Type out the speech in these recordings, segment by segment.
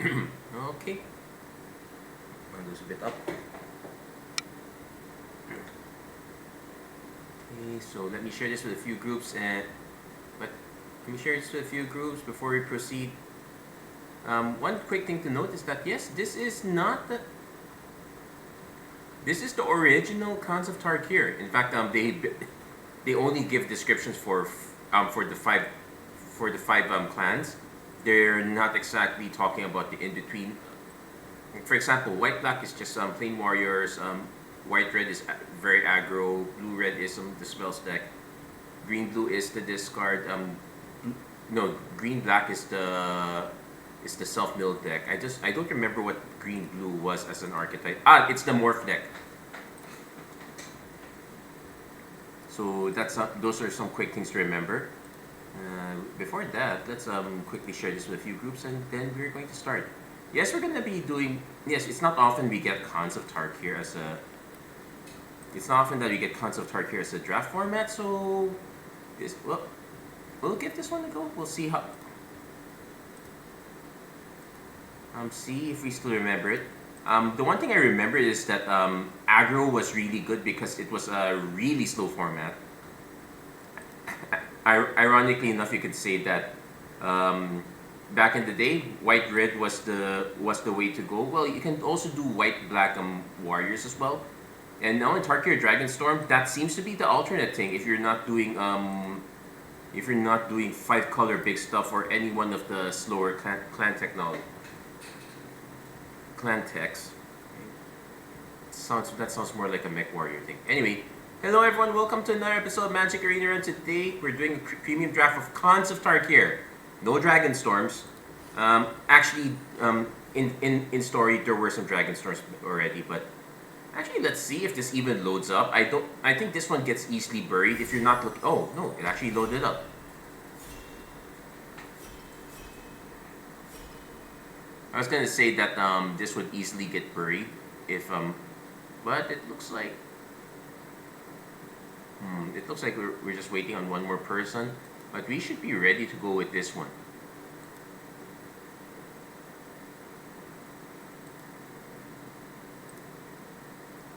Okay, I'll lose a bit up. Okay, so let me share this with a few groups but let me share this with a few groups before we proceed. One quick thing to note is that yes, this is not the this is the original Khans of Tarkir. In fact, they only give descriptions for the five clans. They're not exactly talking about the in between. For example, white black is just plain warriors. White red is very aggro. Blue red is the spells deck. Green blue is the discard. No, green black is the self mill deck. I don't remember what green blue was as an archetype. It's the morph deck. So those are some quick things to remember. Before that, let's quickly share this with a few groups, and then we're going to start. Yes, we're going to be doing. Yes, it's not often we get Khans of Tarkir as a. It's not often that we get Khans of Tarkir as a draft format, so we'll give this one a go. We'll see how. See if we still remember it. The one thing I remember is that aggro was really good because it was a really slow format. Ironically enough, you could say that back in the day, white red was the way to go. Well, you can also do white black warriors as well. And now in Tarkir Dragonstorm, that seems to be the alternate thing if you're not doing 5-color big stuff or any one of the slower clan technology. Clan techs. That sounds more like a mech warrior thing. Anyway, hello everyone, welcome to another episode of Magic Arena, and today we're doing a premium draft of Khans of Tarkir. No Dragonstorms. Actually, in story there were some Dragonstorms already, but actually let's see if this even loads up. I think this one gets easily buried if you're not looking. Oh no, it actually loaded up. I was gonna say that this would easily get buried if but it looks like we're just waiting on one more person, but we should be ready to go with this one.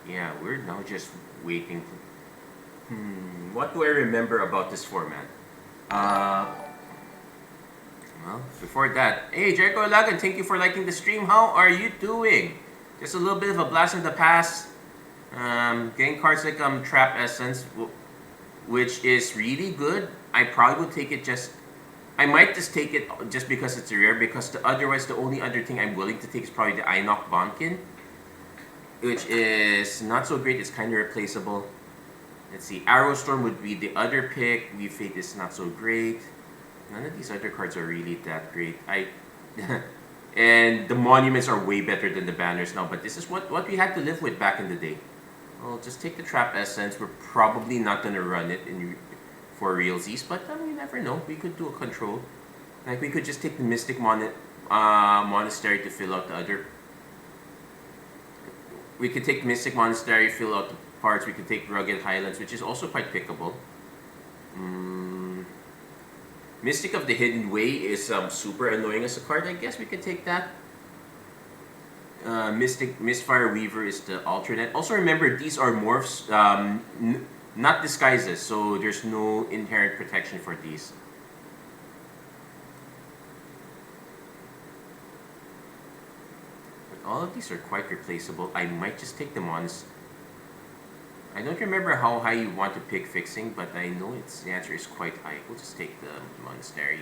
Yeah, we're now just waiting. What do I remember about this format? Well, before that, hey Jericho Lagan, thank you for liking the stream. How are you doing? Just a little bit of a blast in the past. Getting cards like Trap Essence, which is really good. I probably would take it I might just take it just because it's rare, because otherwise the only other thing I'm willing to take is probably the Einok Bonkin, which is not so great. It's kind of replaceable. Let's see, Arrowstorm would be the other pick. Weave Fate is not so great. None of these other cards are really that great. And the monuments are way better than the banners now, but this is what we had to live with back in the day. Well, just take the Trap Essence. We're probably not going to run it for realsies, but you never know. We could do a control. Like, we could just take the Mystic Monastery to fill out the other. We could take Mystic Monastery, fill out the parts. We could take Rugged Highlands, which is also quite pickable. Mystic of the Hidden Way is super annoying as a card. I guess we could take that. Mistfire Weaver is the alternate. Also remember, these are morphs, not disguises, so there's no inherent protection for these. But all of these are quite replaceable. I might just take the Mons. I don't remember how high you want to pick fixing, but I know the answer is quite high. We'll just take the Monastery.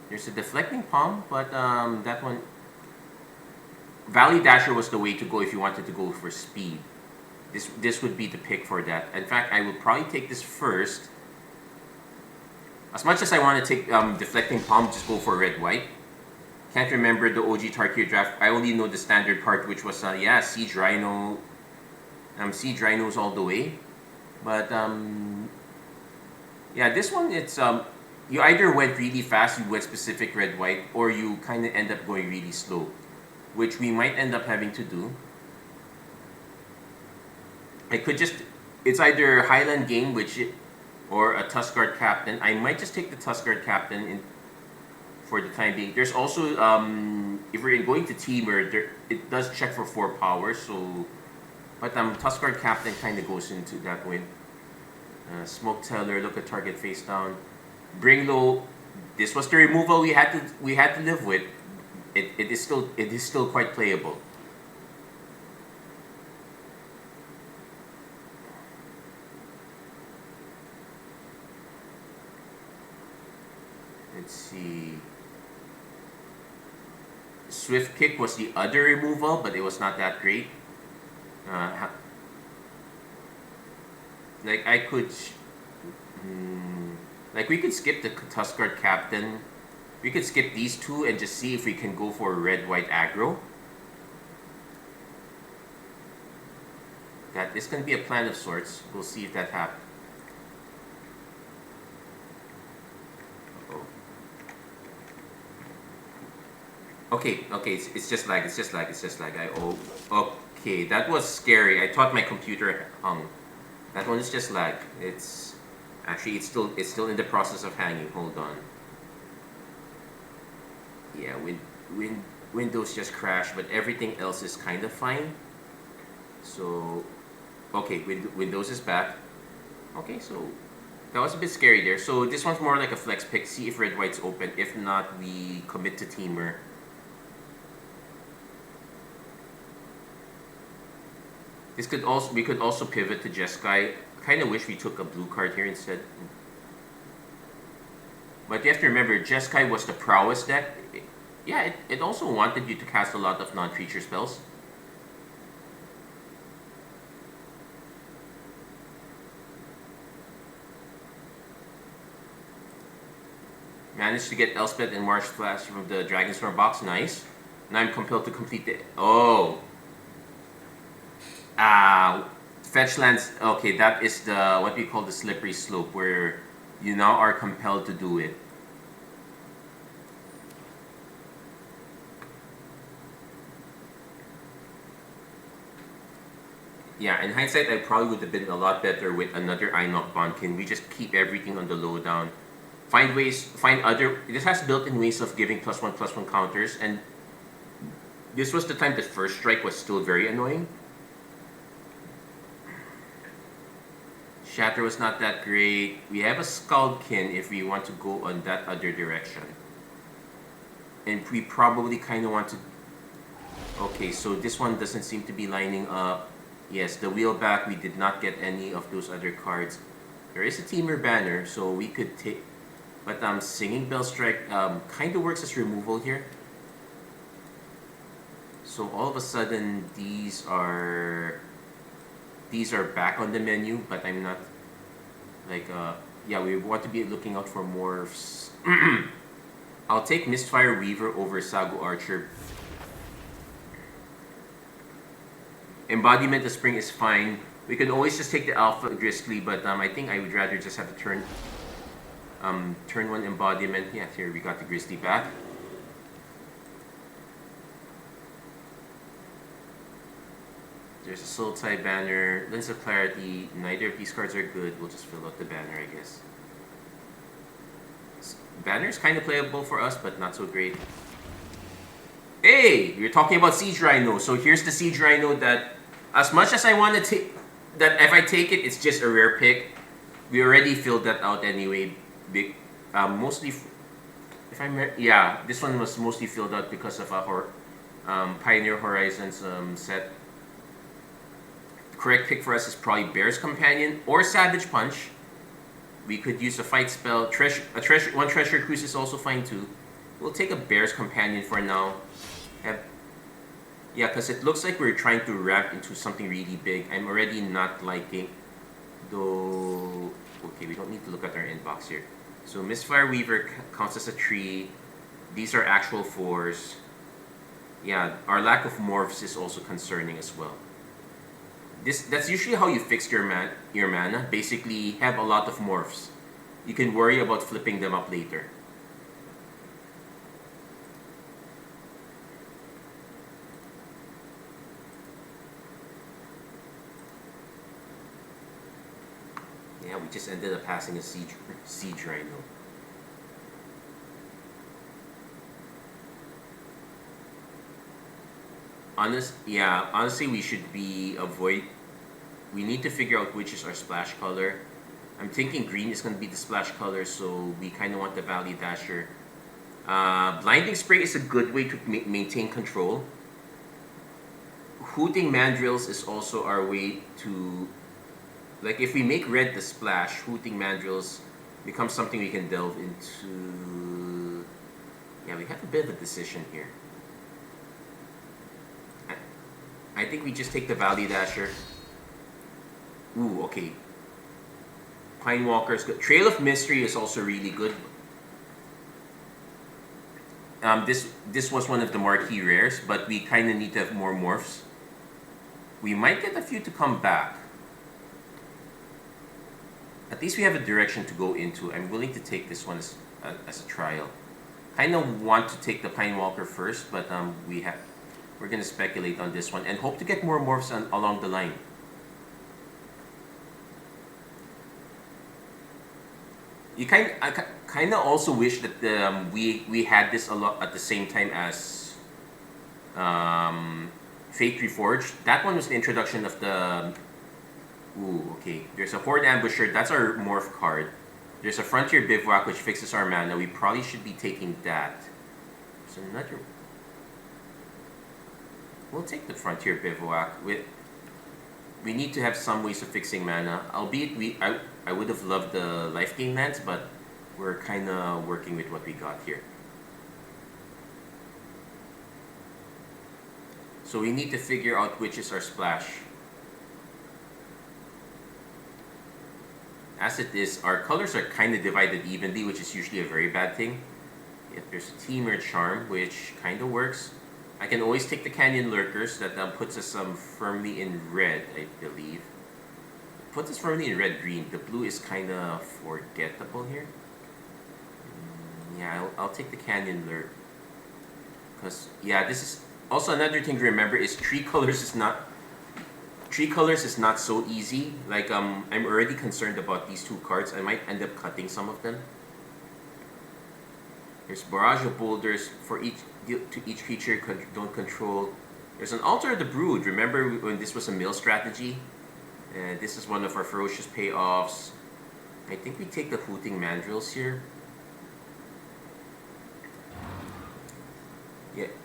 There's a Deflecting Palm, but that one... Valley Dasher was the way to go if you wanted to go for speed. This would be the pick for that. In fact, I would probably take this first. As much as I want to take Deflecting Palm, just go for Red-White. Can't remember the OG Tarkir draft. I only know the standard part, which was, Siege Rhino... Siege Rhinos all the way. But, yeah, this one, it's, you either went really fast, you went specific red-white, or you kind of end up going really slow, which we might end up having to do. I could just, it's either Highland Game, or a Tuskguard Captain. I might just take the Tuskguard Captain for the time being. There's also if we're going to Temur, it does check for 4 power. So, but Tuskguard Captain kind of goes into that win. Smoke Teller, look at target face down. Bring low. This was the removal we had to live with. It is still quite playable. Let's see. Swift Kick was the other removal, but it was not that great. Like I could, like we could skip the Tuskguard Captain. We could skip these two and just see if we can go for red-white aggro. That is going to be a plan of sorts. We'll see if that happens. Okay, it's just lag. Okay, that was scary. I thought my computer hung. That one is just lag. It's actually it's still in the process of hanging. Hold on. Yeah, Windows just crashed, but everything else is kind of fine. So, okay, Windows is back. Okay, so that was a bit scary there. So this one's more like a flex pick. See if red white's open. If not, we commit to Temur. We could also pivot to Jeskai. Kind of wish we took a blue card here instead. But you have to remember, Jeskai was the prowess deck. It also wanted you to cast a lot of non-creature spells. Managed to get Elspeth and Marsh Flash from the Dragonstorm box. Nice. Now I'm compelled to complete the... Oh! Fetch lands. Okay, that is the what we call the slippery slope, where you now are compelled to do it. Yeah, in hindsight, I probably would have been a lot better with another Einok Bond. Can we just keep everything on the lowdown? Find other... This has built-in ways of giving +1/+1 counters, and this was the time that First Strike was still very annoying. Shatter was not that great. We have a Skullkin if we want to go on that other direction. And we probably kind of want to... Okay, so this one doesn't seem to be lining up. Yes, the wheel back, we did not get any of those other cards. There is a Temur banner, so we could take... But Singing Bell Strike kind of works as removal here. So all of a sudden, these are back on the menu, but I'm not... Like, yeah, we want to be looking out for morphs. I'll take Mistfire Weaver over Sagu Archer. Embodiment of Spring is fine. We can always just take the Alpha Grisly, but I think I would rather just have to turn one Embodiment. Yeah, here we got the Grizzly back. There's a Soul Tie banner, Lens of Clarity. Neither of these cards are good. We'll just fill out the banner, I guess. Banner's kind of playable for us, but not so great. Hey, you're talking about Siege Rhino. So here's the Siege Rhino that, as much as I want to take, that if I take it, it's just a rare pick. We already filled that out anyway. Mostly, yeah, this one was mostly filled out because of our Pioneer Horizons set. Correct pick for us is probably Bear's Companion or Savage Punch. We could use a fight spell. One Treasure Cruise is also fine too. We'll take a Bear's Companion for now. Yeah, because it looks like we're trying to ramp into something really big. I'm already not liking, though. Okay, we don't need to look at our inbox here. So Mistfire Weaver counts as a 3. These are actual 4s. Yeah, our lack of morphs is also concerning as well. That's usually how you fix your mana. Basically, have a lot of morphs. You can worry about flipping them up later. Yeah, we just ended up passing a siege Rhino. Honestly, we should be avoid. We need to figure out which is our splash color. I'm thinking green is going to be the splash color, so we kind of want the Valley Dasher. Blinding Spray is a good way to maintain control. Hooting Mandrills is also our way to, like, if we make red the splash, Hooting Mandrills becomes something we can delve into. Yeah, we have a bit of a decision here. I think we just take the Valley Dasher. Ooh, okay. Pine Walker's good. Trail of Mystery is also really good. This was one of the marquee rares, but we kind of need to have more morphs. We might get a few to come back. At least we have a direction to go into. I'm willing to take this one as a trial. Kind of want to take the Pine Walker first, but we're gonna speculate on this one and hope to get more morphs along the line. I kind of also wish that we had this a lot at the same time as Fate Reforged. That one was the introduction of the. Ooh, okay. There's a Horde Ambusher. That's our morph card. There's a Frontier Bivouac, which fixes our mana. We probably should be taking that. There's another. We'll take the Frontier Bivouac. We need to have some ways of fixing mana. Albeit I would have loved the life gain lands, but we're kind of working with what we got here. So we need to figure out which is our splash. As it is, our colors are kind of divided evenly, which is usually a very bad thing. Yet there's a Temur Charm, which kind of works. I can always take the Canyon Lurkers. That puts us firmly in red, I believe. Puts us firmly in red-green. The blue is kind of forgettable here. Yeah, I'll take the Canyon Lurk. Because, yeah, this is... Also, another thing to remember is tree colors is not so easy. Like, I'm already concerned about these two cards. I might end up cutting some of them. There's Barrage of Boulders for each creature don't control. There's an Altar of the Brood. Remember when this was a mill strategy? This is one of our ferocious payoffs. I think we take the Hooting Mandrills here.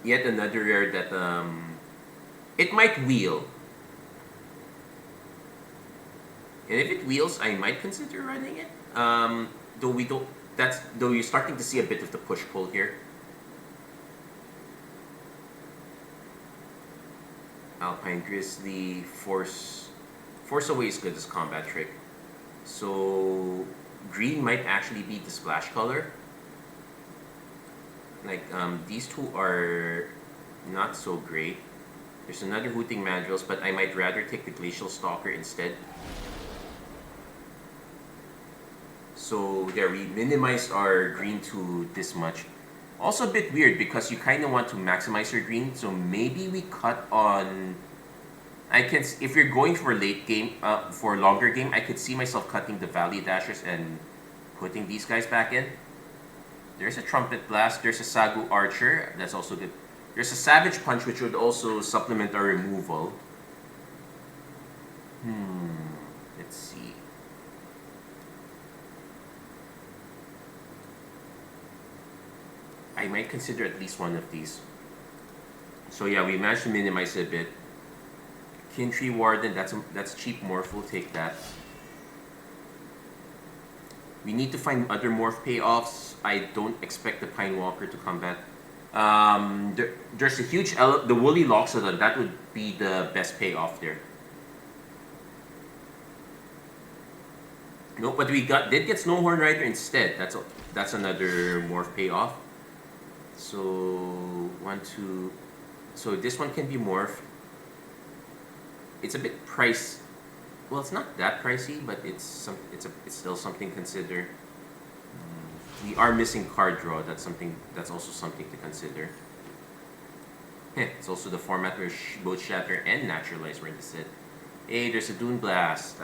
Yet another rare that it might wheel. And if it wheels, I might consider running it. Though you're starting to see a bit of the push-pull here. Alpine Grizzly, Force Away is good as combat trick. So green might actually be the splash color. Like these two are not so great. There's another Hooting Mandrills, but I might rather take the Glacial Stalker instead. So there, we minimized our green to this much. Also a bit weird because you kind of want to maximize your green, so maybe we cut on... if you're going for late game, for longer game, I could see myself cutting the Valley Dashers and putting these guys back in. There's a Trumpet Blast, there's a Sagu Archer, that's also good. There's a Savage Punch, which would also supplement our removal. Let's see. I might consider at least one of these. So yeah, we managed to minimize it a bit. Kintree Warden, that's cheap morph, we'll take that. We need to find other morph payoffs. I don't expect the Pine Walker to come back. There's a huge the Woolly Loxodon, that would be the best payoff there. No, but we did get Snowhorn Rider instead. That's another morph payoff. So so this one can be morphed. It's a bit pricey. Well, it's not that pricey, but it's still something to consider. We are missing card draw. That's also something to consider. It's also the format where both Shatter and Naturalize were in the set. Hey, there's a Dune Blast.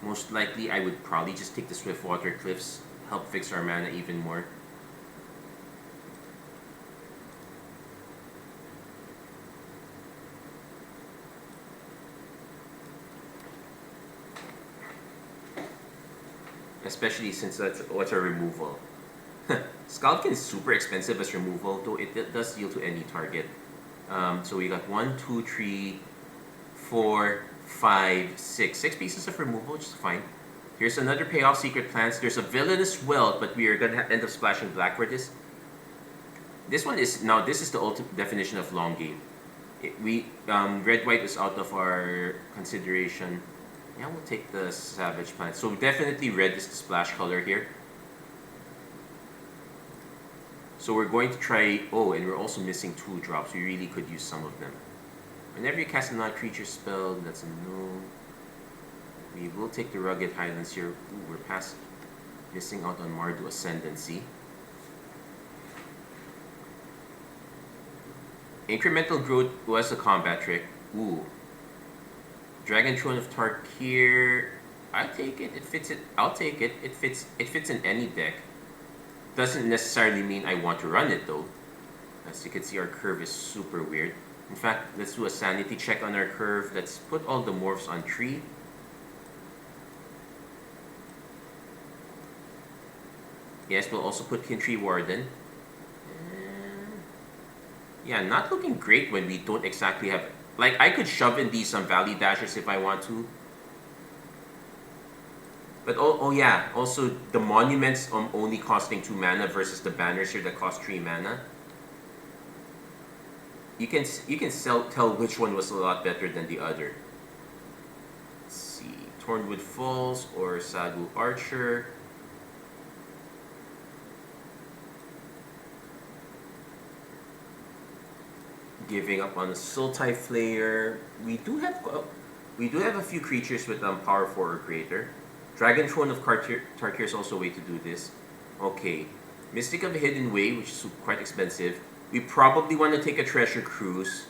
Most likely, I would probably just take the Swiftwater Cliffs, help fix our mana even more. especially since that's what's a removal. Scalpkin is super expensive as removal, though it does deal to any target. So we got 1, 2, 3, 4, 5, 6. 6 pieces of removal, which is fine. Here's another payoff, Secret Plans. There's a Villainous Welt, but we are going to end up splashing black for this. This one is, now this is the ultimate definition of long game. Red-white is out of our consideration. Yeah, we'll take the Savage Plant. So definitely red is the splash color here. So we're going to try, oh, and we're also missing 2 drops. We really could use some of them. Whenever you cast a non-creature spell, that's a no. We will take the Rugged Highlands here. Ooh, we're past missing out on Mardu Ascendancy. Incremental Growth was a combat trick. Ooh. Dragon Throne of Tarkir. I'll take it. It fits it. I'll take it. It fits in any deck. Doesn't necessarily mean I want to run it though. As you can see, our curve is super weird. In fact, let's do a sanity check on our curve. Let's put all the morphs on 3. Yes, we'll also put Kintry Warden. Yeah, not looking great when we don't exactly have... Like, I could shove in these some Valley Dashers if I want to. But oh yeah, also the monuments only costing 2 mana versus the banners here that cost 3 mana. You can tell which one was a lot better than the other. Let's see, Tornwood Falls or Sadu Archer. Giving up on the Sultai Flayer. We do have a few creatures with power 4 or greater. Dragon Throne of Tarkir is also a way to do this. Okay, Mystic of a Hidden Way, which is quite expensive. We probably want to take a Treasure Cruise.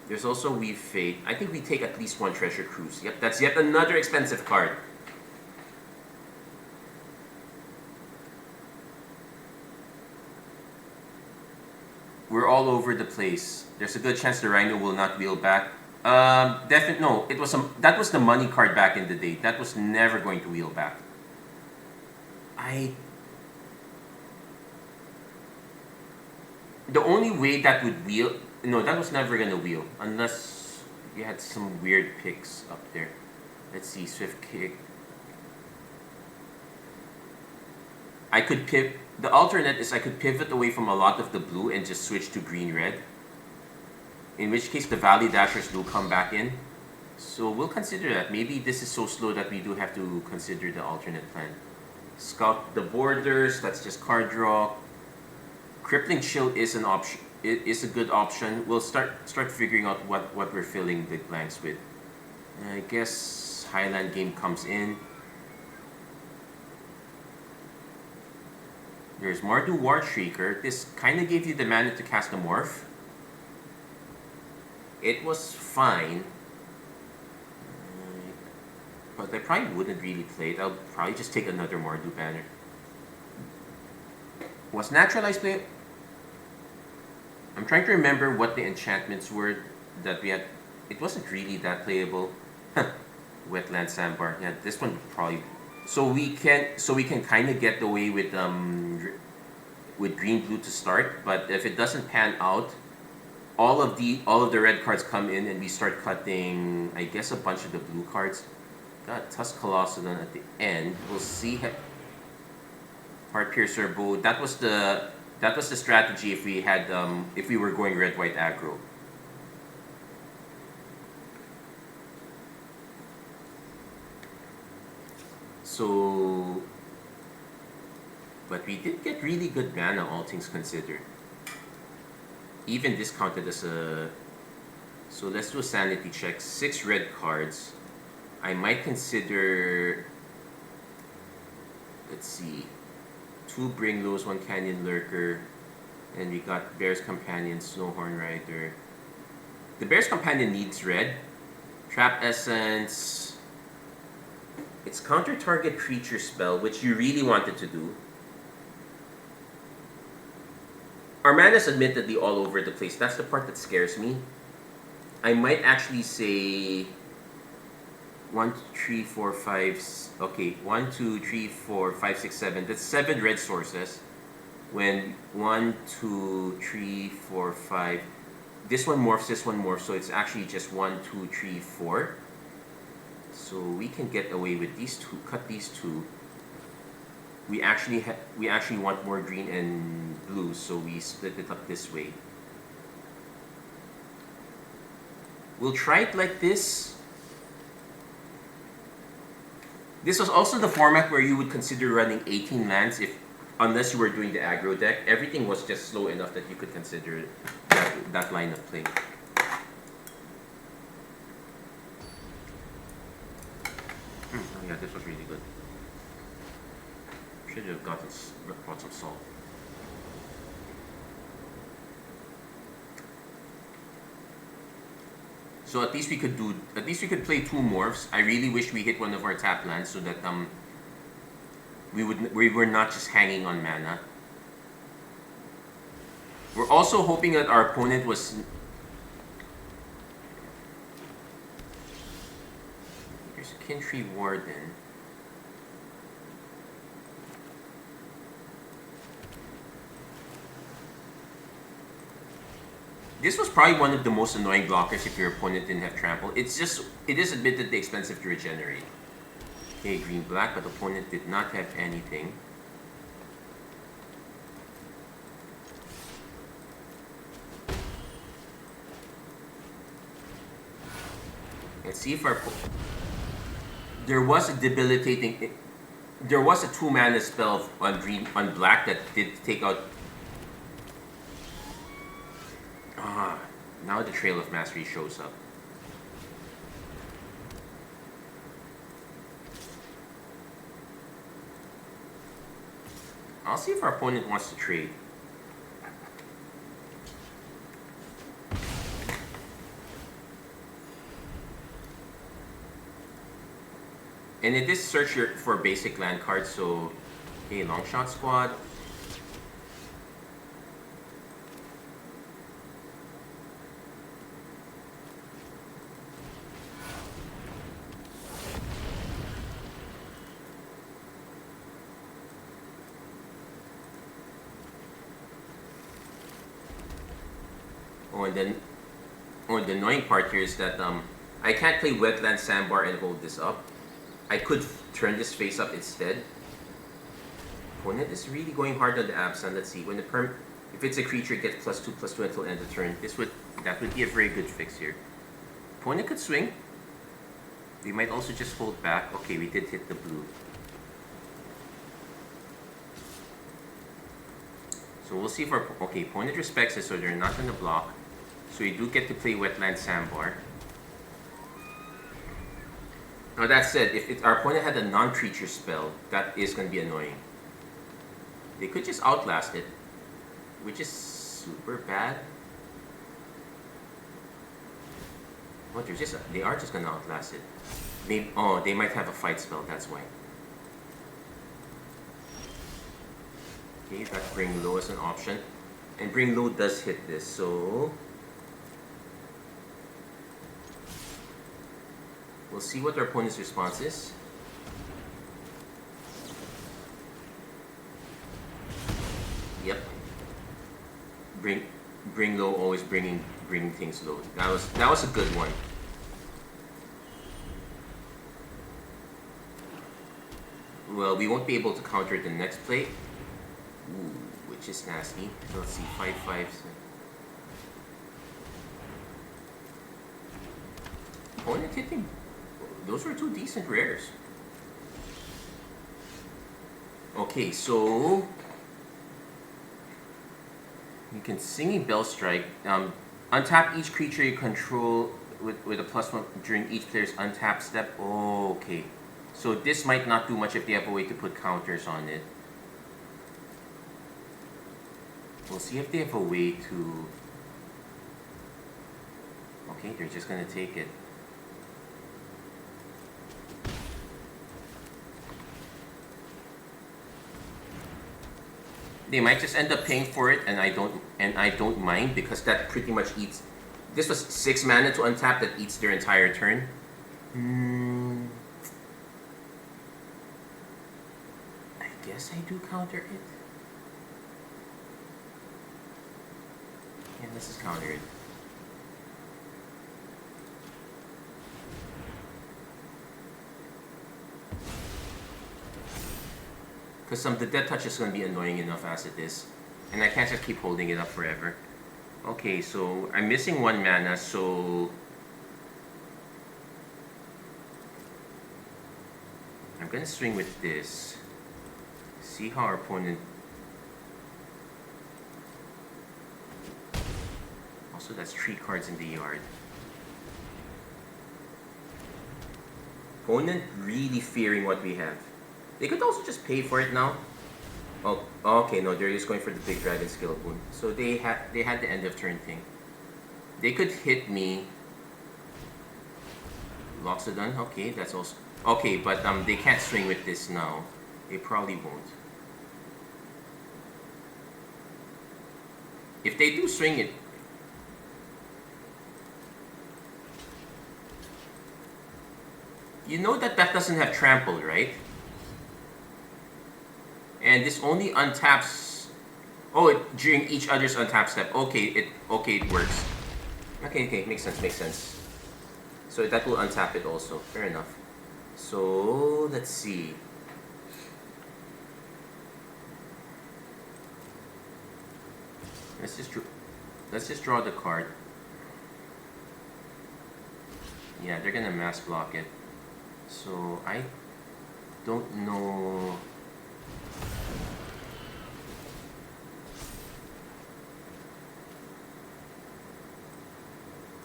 There's also Weave Fate. I think we take at least 1 Treasure Cruise. Yep, that's yet another expensive card. We're all over the place. There's a good chance the Rhino will not wheel back. No, that was the money card back in the day. That was never going to wheel back. The only way that would wheel, no, that was never gonna wheel unless you had some weird picks up there. Let's see, Swift Kick. I could pivot. The alternate is I could pivot away from a lot of the blue and just switch to green-red. In which case the Valley Dashers do come back in. So we'll consider that. Maybe this is so slow that we do have to consider the alternate plan. Scout the borders, that's just card draw. Crippling Chill is an option. It is a good option. We'll start figuring out what we're filling the blanks with. I guess Highland Game comes in. There's Mardu Warshrieker. This kind of gave you the mana to cast a morph. It was fine. But I probably wouldn't really play it. I'll probably just take another Mardu banner. Was Naturalized play? I'm trying to remember what the enchantments were that we had. It wasn't really that playable. Wetland Sandbar. Yeah, this one probably. So we can kind of get away with green blue to start, but if it doesn't pan out, all of the red cards come in and we start cutting, I guess, a bunch of the blue cards. Got Tusk Colossodon at the end. We'll see. Heart Piercer Bow. That was the strategy if we were going red white aggro. So, but we did get really good mana, all things considered. Even discounted as a. So let's do a sanity check. 6 red cards. I might consider. Let's see. 2 Bringlows, 1 Canyon Lurker, and we got Bear's Companion, Snowhorn Rider. The Bear's Companion needs red. Trap Essence. It's counter target creature spell, which you really wanted to do. Our mana's admittedly all over the place. That's the part that scares me. I might actually say 1, 2, 3, 4, 5. Okay, 1, 2, 3, 4, 5, 6, 7. That's 7 red sources. When 1, 2, 3, 4, 5. This one morphs, so it's actually just 1, 2, 3, 4. So we can get away with these two. Cut these two. We actually want more green and blue, so we split it up this way. We'll try it like this. This was also the format where you would consider running 18 lands unless you were doing the aggro deck. Everything was just slow enough that you could consider that line of play. Oh yeah, this was really good. Should have brought some salt. So at least we could play 2 morphs. I really wish we hit one of our tap lands so that we were not just hanging on mana. We're also hoping that our opponent was. Here's a Kintree Warden. This was probably one of the most annoying blockers if your opponent didn't have trample. It is admittedly expensive to regenerate. Okay, green black, but opponent did not have anything. Let's see if there was a 2 mana spell on black that did take out. Now the Trail of Mastery shows up. I'll see if our opponent wants to trade. And it is search for basic land cards, so okay, long shot squad. The annoying part here is that I can't play Wetland Sandbar and hold this up. I could turn this face up instead. Opponent is really going hard on the Absent. Let's see. When if it's a creature, it gets +2/+2 until end of turn. That would be a very good fix here. Opponent could swing. We might also just hold back. Okay, we did hit the blue. So we'll see if opponent respects it, so they're not going to block. So you do get to play Wetland Sandbar. Now that said, if our opponent had a non-creature spell, that is going to be annoying. They could just outlast it, which is super bad. What? They are just going to outlast it. They might have a fight spell, that's why. Okay, that's Bring Low as an option. And Bring Low does hit this, so we'll see what our opponent's response is. Yep. Bring Low, always bringing things low. That was a good one. Well, we won't be able to counter the next play. Ooh, which is nasty. So let's see, 5/5. Opponent hitting. Those were 2 decent rares. Okay, so you can Singing Bell Strike. Untap each creature you control with a +1 during each player's untap step. Oh, okay. So this might not do much if they have a way to put counters on it. We'll see if they have a way to. Okay, they're just gonna take it. They might just end up paying for it, and I don't mind, because that pretty much eats. This was 6 mana to untap that eats their entire turn. guess I do counter it. Yeah, let's just counter it. Because the death touch is going to be annoying enough as it is. And I can't just keep holding it up forever. Okay, so I'm missing 1 mana, so... I'm going to swing with this. See how our opponent... Also, that's 3 cards in the yard. Opponent really fearing what we have. They could also just pay for it now. Oh, okay, no, they're just going for the big dragon skill boon. So they had the end of turn thing. They could hit me. Loxodon, okay, that's also okay, but they can't swing with this now. They probably won't. If they do swing it, you know that doesn't have trample, right? And this only untaps. Oh, during each other's untap step. Okay, it works. Okay, makes sense. So that will untap it also. Fair enough. So let's see. Let's just draw the card. Yeah, they're gonna mass block it. So I don't know.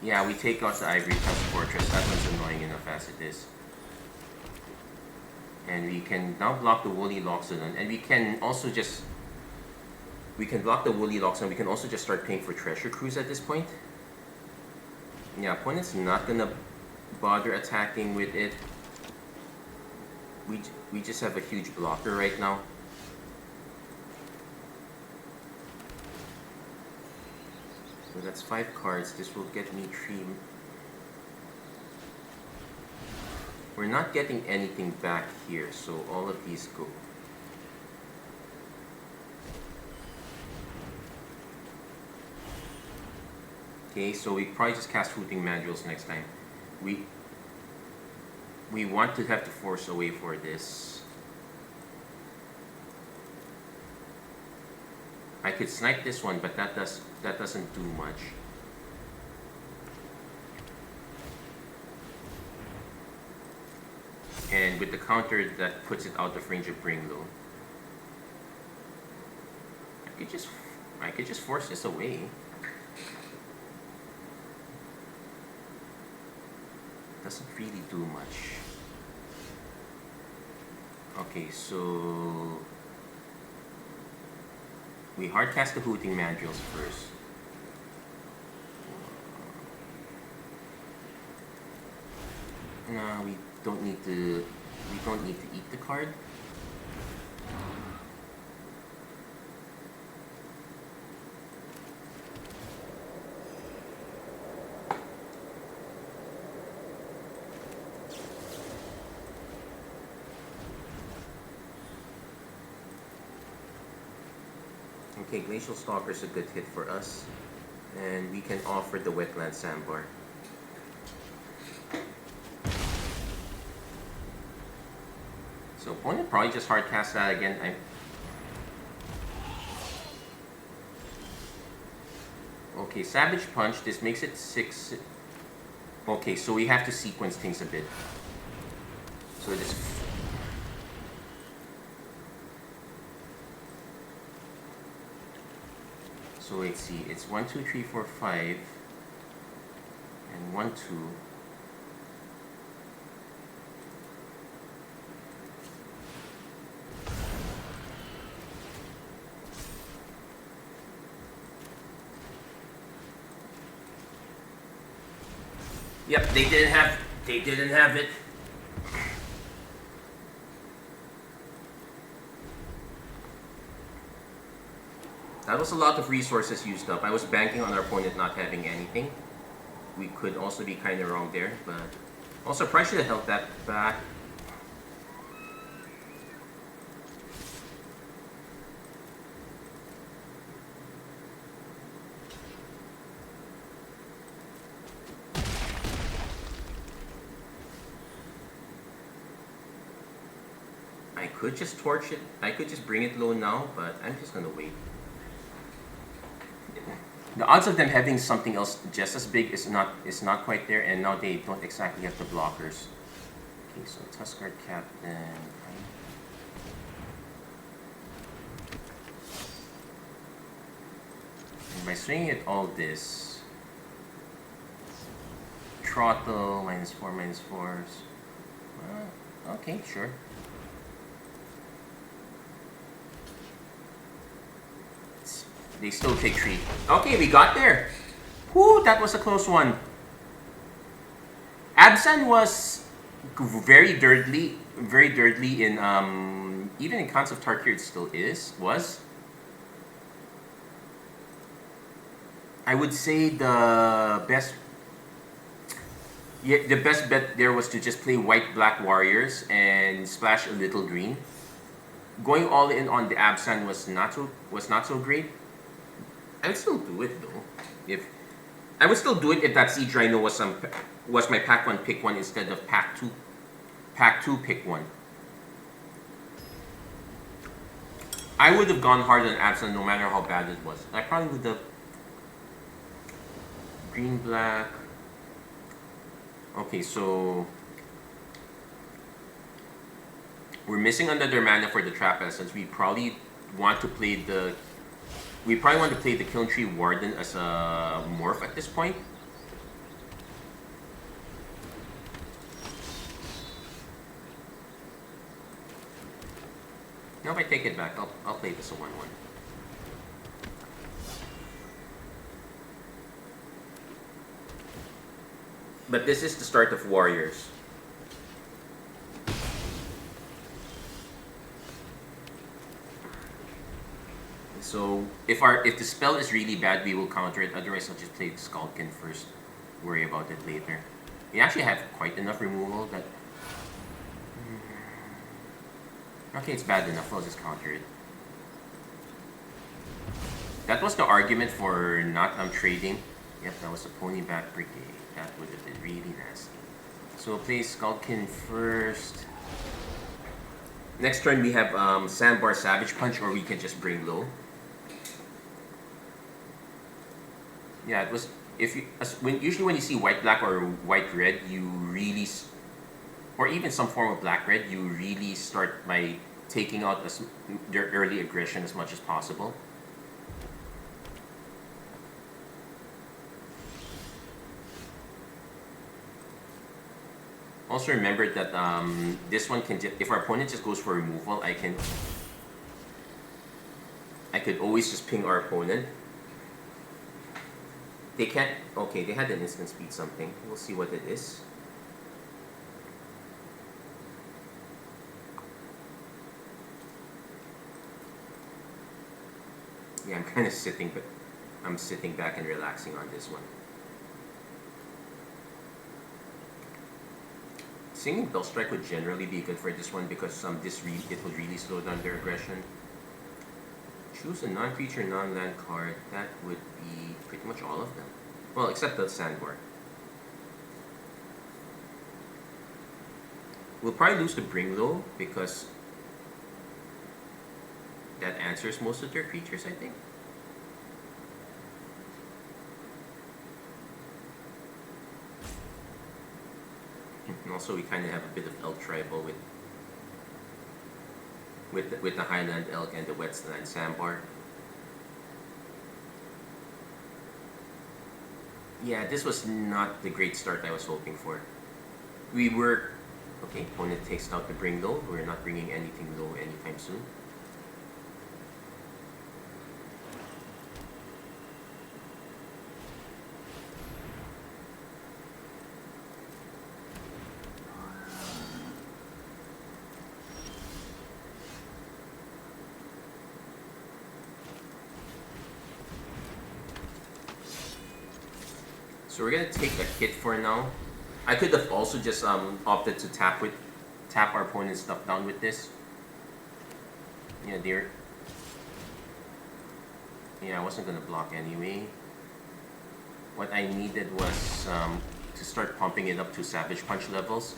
Yeah, we take out the Ivory Tusk Fortress. That one's annoying enough as it is. And we can now block the Woolly Loxodon. And we can also just... We can block the Woolly Loxodon. We can also just start paying for Treasure Cruise at this point. Yeah, opponent's not gonna bother attacking with it. We just have a huge blocker right now. So that's 5 cards. This will get me 3. We're not getting anything back here, so all of these go. Okay, so we probably just cast Hooting Mandrills next time. We want to have to force away for this. I could snipe this one, but that doesn't do much. And with the counter, that puts it out of range of Bringlow. I could just force this away. Doesn't really do much. Okay, so we hardcast the Hooting Mandrills first. No, we don't need to eat the card. Okay, Glacial Stalker is a good hit for us. And we can offer the Wetland Sandbar. So opponent probably just hardcast that again. Okay, Savage Punch. This makes it 6. Okay, so we have to sequence things a bit. So this. So let's see. It's 1, 2, 3, 4, 5, and 1, 2. Yep, they didn't have it. That was a lot of resources used up. I was banking on our opponent not having anything. We could also be kind of wrong there, but also probably should have held that back. I could just torch it. I could just bring it low now, but I'm just gonna wait. The odds of them having something else just as big is not quite there, and now they don't exactly have the blockers. Okay, so Tuskar Captain. And by swinging it all this, throttle -4/-4s. Okay, sure. They still take 3. Okay, we got there. Whoo, that was a close one. Abzan was very dirtly in even in Khans of Tarkir it still was. I would say the best bet there was to just play white-black warriors and splash a little green. Going all in on the Abzan was not so great. I would still do it though. I would still do it if that Siege Rhino was my pack 1 pick 1 instead of pack 2 pick 1. I would have gone hard on Abzan no matter how bad it was. I probably would have green black. Okay, so we're missing another mana for the Trap Essence. We probably want to play the Kiln Tree Warden as a morph at this point. Now if I take it back, I'll play this a 1/1. But this is the start of Warriors. So if the spell is really bad, we will counter it. Otherwise, I'll just play Skullkin first. Worry about it later. We actually have quite enough removal that. Okay, it's bad enough. I'll just counter it. That was the argument for not trading. Yep, that was a Ponyback Brigade. That would have been really nasty. So we'll play Skullkin first. Next turn we have Sandbar Savage Punch, or we can just bring low. Yeah, it was usually when you see white-black or white-red, you really, or even some form of black-red, you really start by taking out their early aggression as much as possible. Also remember that this one can if our opponent just goes for removal, I could always just ping our opponent. They can't. Okay, they had an instant speed something. We'll see what it is. Yeah, I'm kind of sitting, but I'm sitting back and relaxing on this one. Singing Bell Strike would generally be good for this one because it will really slow down their aggression. Choose a non-creature, non-land card. That would be pretty much all of them. Well, except the Sandbar. We'll probably lose the Bring Low because that answers most of their creatures, I think. And also, we kind of have a bit of Elk Tribal with the Highland Elk and the Wetland Sandbar. Yeah, this was not the great start I was hoping for. We were... Okay, opponent takes out the Bring Low. We're not bringing anything low anytime soon. So we're gonna take a hit for now. I could have also just opted to tap our opponent's stuff down with this. Yeah, dear. Yeah, I wasn't gonna block anyway. What I needed was to start pumping it up to Savage Punch levels.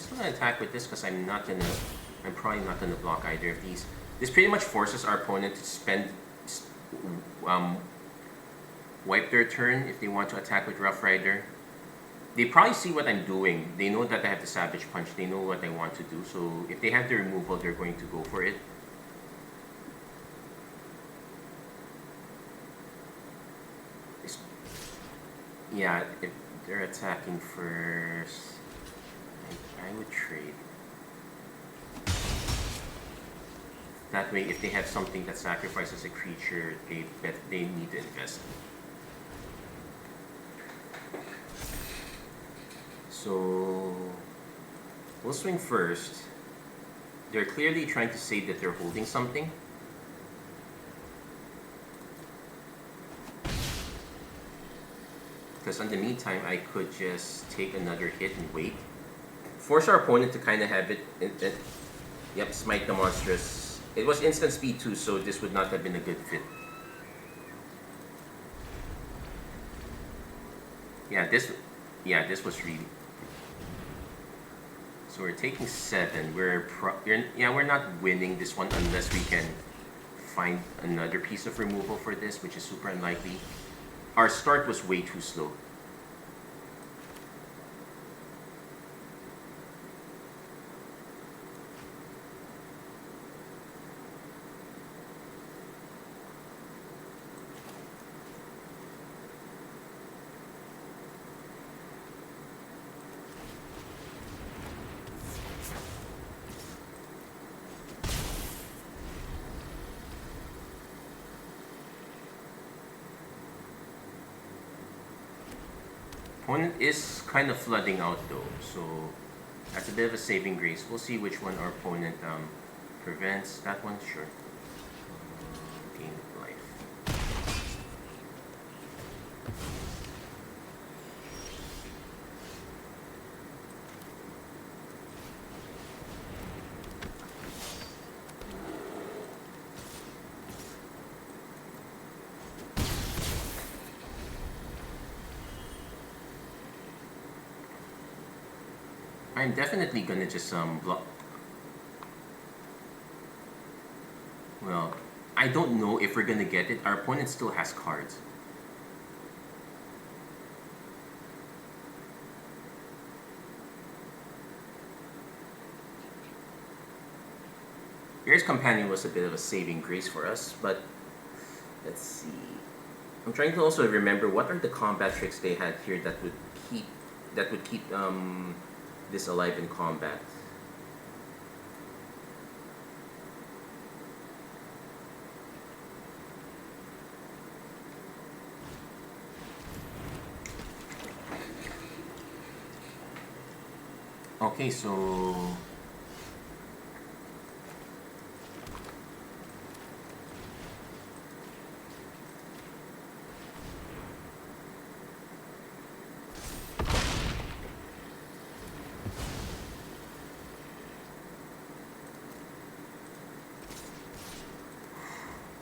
just gonna attack with this because I'm probably not gonna block either of these. This pretty much forces our opponent to wipe their turn if they want to attack with Rough Rider. They probably see what I'm doing. They know that I have the Savage Punch. They know what I want to do. So if they have the removal, they're going to go for it. Yeah, if they're attacking first, I would trade. That way, if they have something that sacrifices a creature, they need to invest. So we'll swing first. They're clearly trying to say that they're holding something. Because in the meantime, I could just take another hit and wait. Force our opponent to kind of have it. Yep, smite the monstrous. It was instant speed too, so this would not have been a good fit. Yeah, this was really. So we're taking 7. We're not winning this one unless we can find another piece of removal for this, which is super unlikely. Our start was way too slow. Opponent is kind of flooding out though, so that's a bit of a saving grace. We'll see which one our opponent prevents. That one, sure. Gain life. I'm definitely gonna just block. Well, I don't know if we're gonna get it. Our opponent still has cards. Here's Companion was a bit of a saving grace for us, but let's see. I'm trying to also remember what are the combat tricks they had here that would keep this alive in combat. Okay, so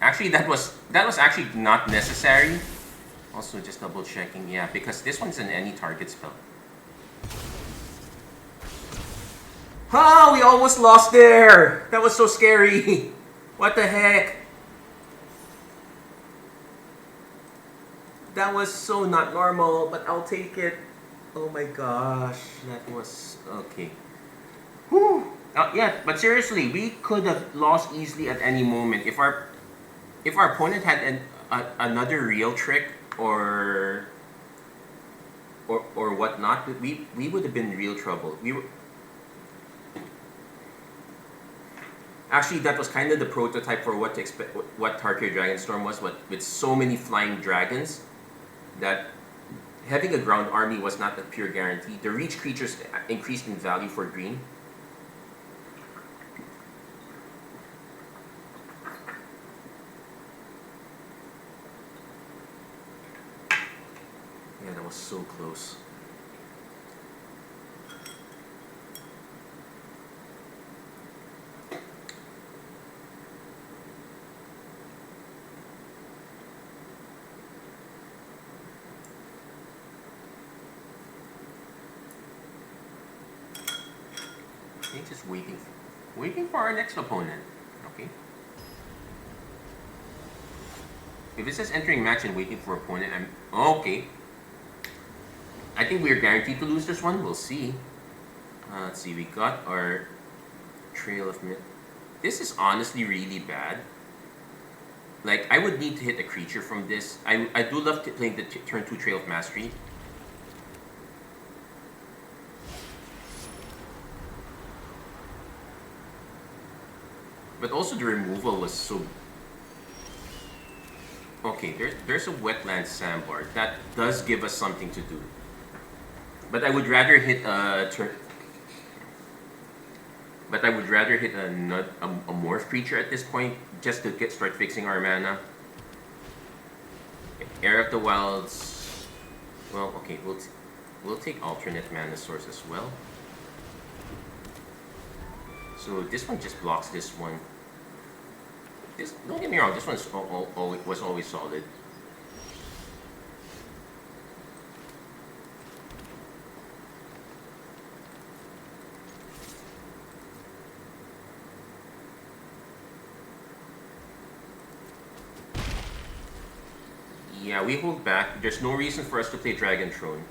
actually, that was actually not necessary. Also, just double checking, yeah, because this one's an any target spell. Oh, we almost lost there. That was so scary. What the heck? That was so not normal, but I'll take it. Oh my gosh, that was okay. Whew. Yeah, but seriously, we could have lost easily at any moment if our opponent had another real trick or whatnot. We would have been in real trouble. Actually, that was kind of the prototype for what to expect. What Tarkir Dragonstorm was, with so many flying dragons, that having a ground army was not a pure guarantee. The reach creatures increased in value for green. Yeah, that was so close. just waiting for our next opponent. Okay. If it says entering match and waiting for opponent, okay. I think we're guaranteed to lose this one. We'll see. Let's see. We got our Trail of Myth. This is honestly really bad. Like, I would need to hit a creature from this. I do love playing the turn 2 Trail of Mastery. But also the removal was so... Okay, there's a Wetland Sandbar. That does give us something to do. But I would rather hit a turn... But I would rather hit a morph creature at this point, just to start fixing our mana. Air of the Wilds... Well, okay, we'll take alternate mana source as well. So this one just blocks this one. Don't get me wrong, this one was always solid. Yeah, we hold back. There's no reason for us to play Dragon Throne.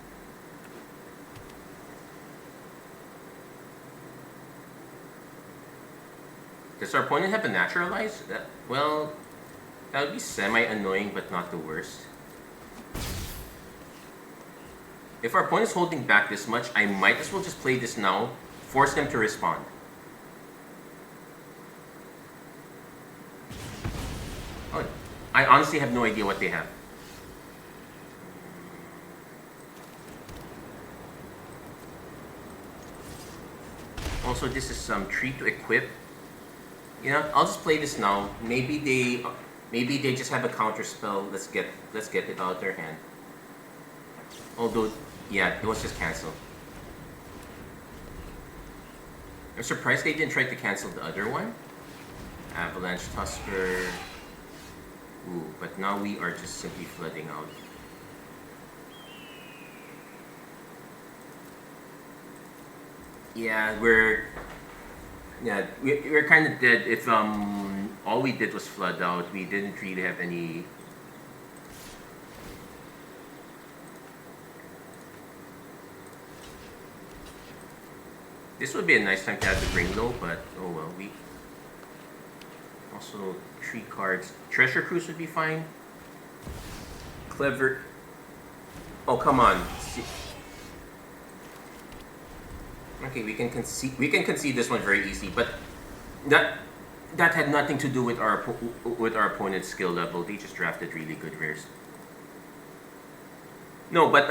Does our opponent have a naturalize? Well, that would be semi-annoying, but not the worst. If our opponent's holding back this much, I might as well just play this now, force them to respond. Oh, I honestly have no idea what they have. Also, this is some tree to equip. You know, I'll just play this now. Maybe they just have a counter spell. Let's get it out of their hand. Although, yeah, it was just cancelled. I'm surprised they didn't try to cancel the other one. Avalanche Tusker. Ooh, but now we are just simply flooding out. Yeah, we're kind of dead. If all we did was flood out, we didn't really have any. This would be a nice time to add the Bring Low, but oh well. We also 3 cards. Treasure Cruise would be fine. Clever. Oh come on. Okay, we can concede this one very easy, but that had nothing to do with our opponent's skill level. They just drafted really good rares. No, but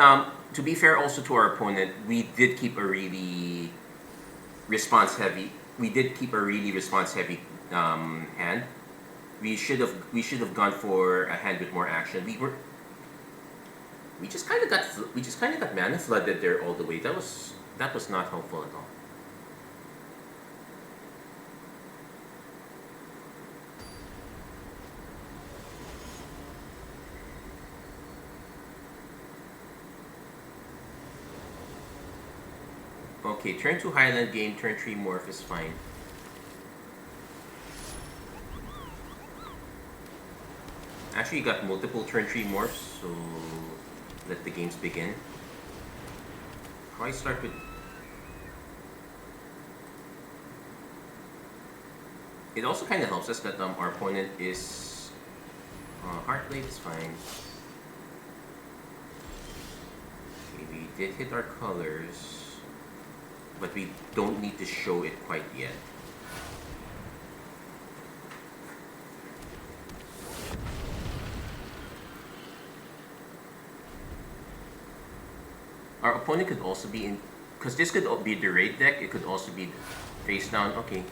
to be fair, also to our opponent, we did keep a really response heavy. We did keep a really response heavy hand. We should have gone for a hand with more action. We just kind of got mana flooded there all the way. That was not helpful at all. Okay, turn 2 Highland game, turn 3 morph is fine. Actually, you got multiple turn 3 morphs, so let the games begin. Probably start with... It also kind of helps us that our opponent is... Heartblade is fine. Okay, we did hit our colors, but we don't need to show it quite yet. Our opponent could also be in, because this could be the raid deck, it could also be face down. Okay.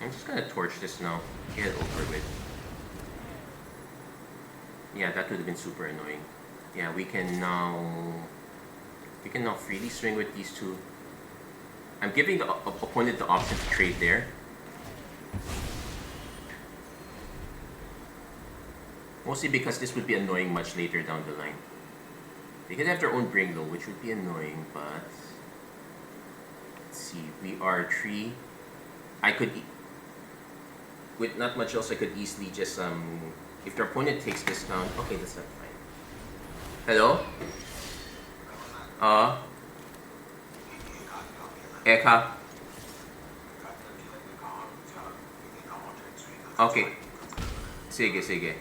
I'm just gonna torch this now, get it over with. Yeah, that would have been super annoying. Yeah, we can now freely swing with these two. I'm giving the opponent the option to trade there. Mostly because this would be annoying much later down the line. They could have their own bring though, which would be annoying, but... Let's see, we are 3. I could... With not much else, I could easily just, if their opponent takes this down... Okay, that's not fine. Hello? Eka? Okay. Sige.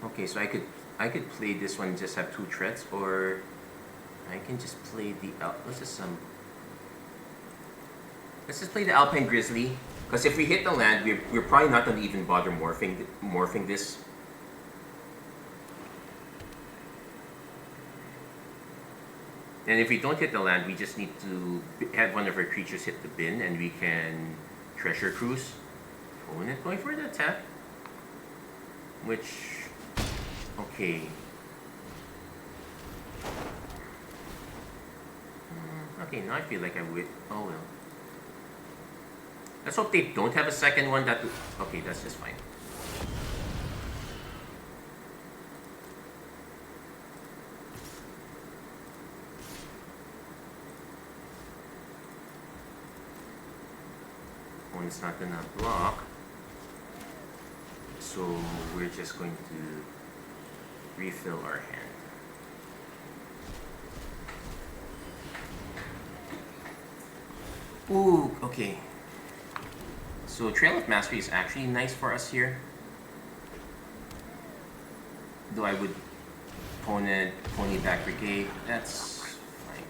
Okay, so I could play this one, just have 2 threats, or I can just play the let's just play the Alpine Grizzly, because if we hit the land, we're probably not gonna even bother morphing this. And if we don't hit the land, we just need to have one of our creatures hit the bin, and we can Treasure Cruise. Opponent going for the attack, which, okay. Okay, now I feel like I would. Oh well. Let's hope they don't have a second one. Okay, that's just fine. Opponent's not gonna block. So we're just going to refill our hand. Ooh, okay. So Trail of Mastery is actually nice for us here. Though I would opponent, pony back brigade, that's fine.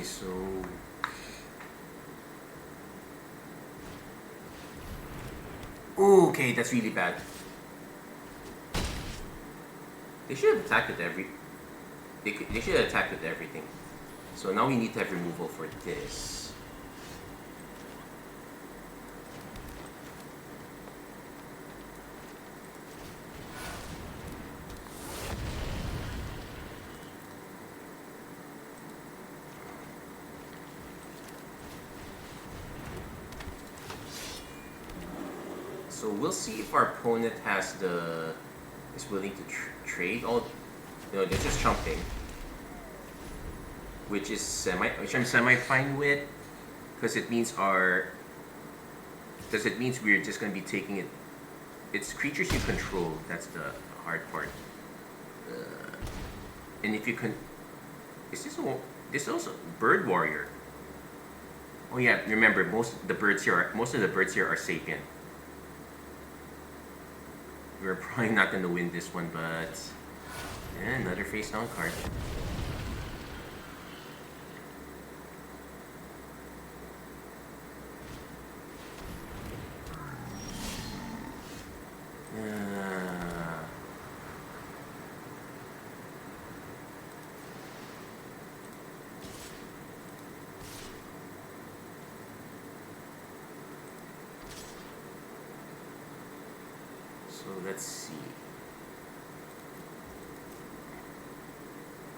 So okay, that's really bad. They should have attacked with they should have attacked with everything. So now we need to have removal for this. So we'll see if our opponent is willing to trade. Oh, no, they're just chumping, which I'm semi fine with, because it means we're just going to be taking it. It's creatures you control. That's the hard part. And if you can, this also Bird Warrior. Oh yeah, remember most of the birds here are sapient. We're probably not going to win this one, but yeah, another face down card. So let's see.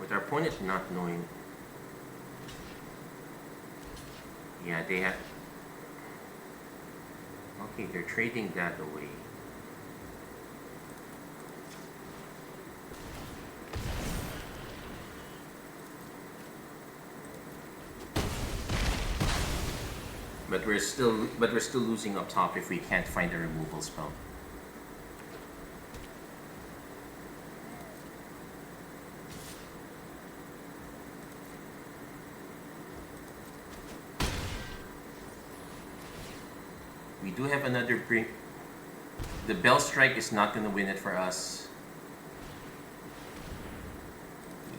With our opponent not knowing, yeah, they have. Okay, they're trading that away. But we're still losing up top if we can't find a removal spell. We do have another bring. The Bell Strike is not going to win it for us.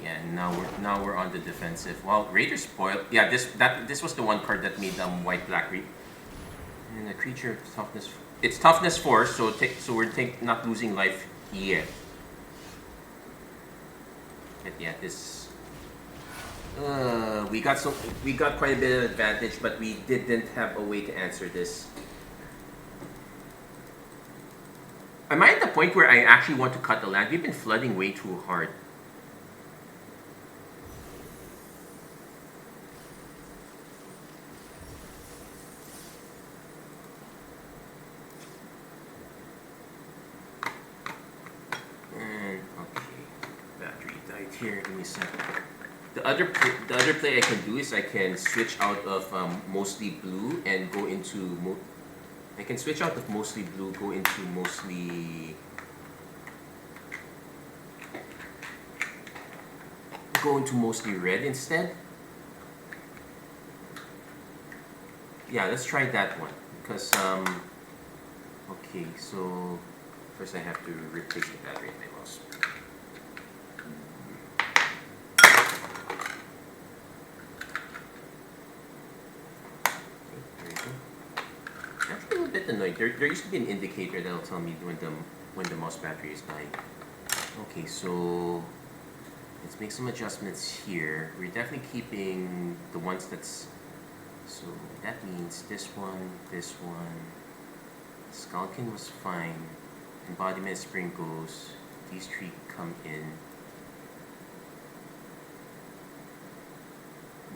Yeah, now we're on the defensive. Well, Raider spoiled. Yeah, this was the one card that made white black reap. And the creature toughness. It's toughness 4, so we're not losing life yet. But yeah, this we got quite a bit of advantage, but we didn't have a way to answer this. Am I at the point where I actually want to cut the land? We've been flooding way too hard. Here, give me a second. The other play I can do is I can switch out of mostly blue and go into I can switch out of mostly blue, go into mostly red instead. Yeah, let's try that one because okay, so first I have to replace the battery in my mouse. Annoying. There used to be an indicator that'll tell me when the mouse battery is dying. Okay, so let's make some adjustments here. We're definitely keeping the ones that's so that means this one, Skulkin was fine. Embodiment Spring goes. These three come in.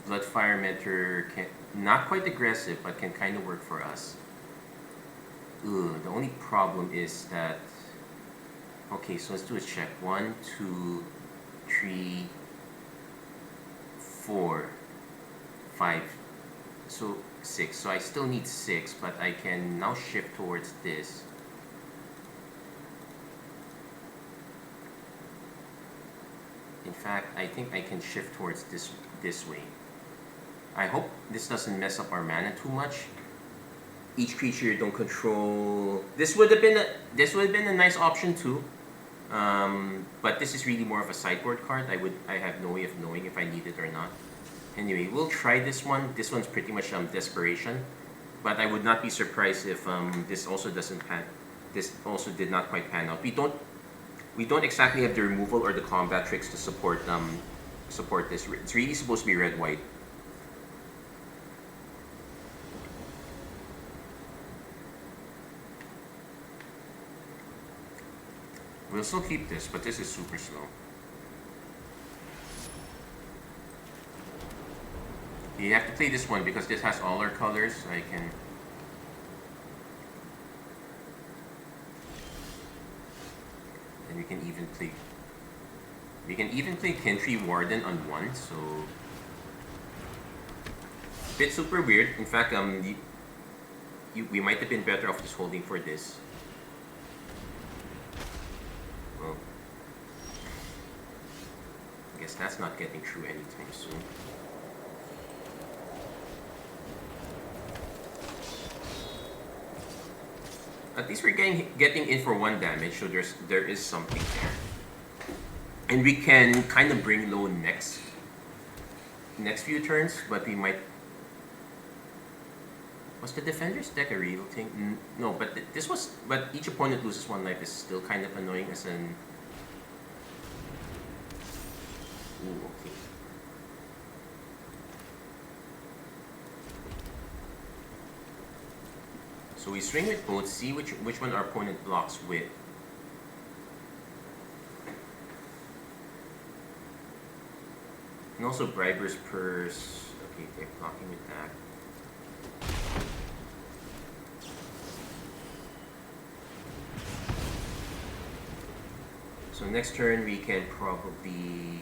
Bloodfire Mentor can not quite aggressive, but can kind of work for us. The only problem is that okay, so let's do a check. 1, 2, 3, 4, 5, so 6. So I still need 6, but I can now shift towards this. In fact, I think I can shift towards this way. I hope this doesn't mess up our mana too much. Each creature you don't control. This would have been a nice option too, but this is really more of a sideboard card. I have no way of knowing if I need it or not. Anyway, we'll try this one. This one's pretty much desperation, but I would not be surprised if this also doesn't pan. This also did not quite pan out. We don't exactly have the removal or the combat tricks to support this. It's really supposed to be red-white. We'll still keep this, but this is super slow. You have to play this one because this has all our colors, so I can... And we can even play... We can even play Kentry Warden on 1, so... Bit super weird. In fact, we might have been better off just holding for this. Well, I guess that's not getting through anytime soon. At least we're getting in for 1 damage, so there is something there. And we can kind of bring low next few turns, but we might... Was the Defender's deck a real thing? No, but but each opponent loses 1 life is still kind of annoying as an... Ooh, okay. So we swing with both, see which one our opponent blocks with. And also Briber's Purse. Okay, they're blocking with that. So next turn we can probably...